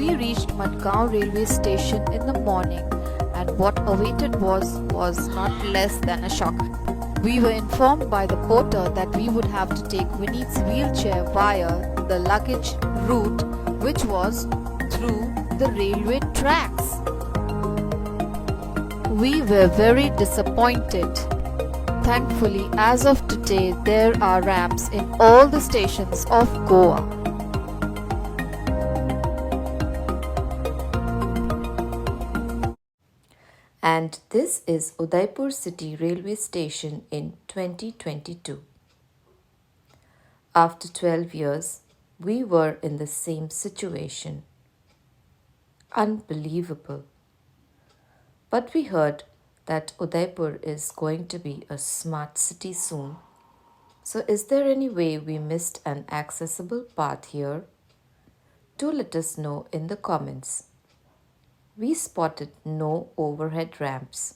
We reached Madgaon railway station in the morning, and what awaited was not less than a shock. We were informed by the porter that we would have to take Vinny's wheelchair via the luggage route, which was through the railway tracks. We were very disappointed. Thankfully, as of today, there are ramps in all the stations of Goa. And this is Udaipur City Railway Station in 2022. After 12 years, we were in the same situation. Unbelievable. But we heard that Udaipur is going to be a smart city soon. So, is there any way we missed an accessible path here? Do let us know in the comments. We spotted no overhead ramps.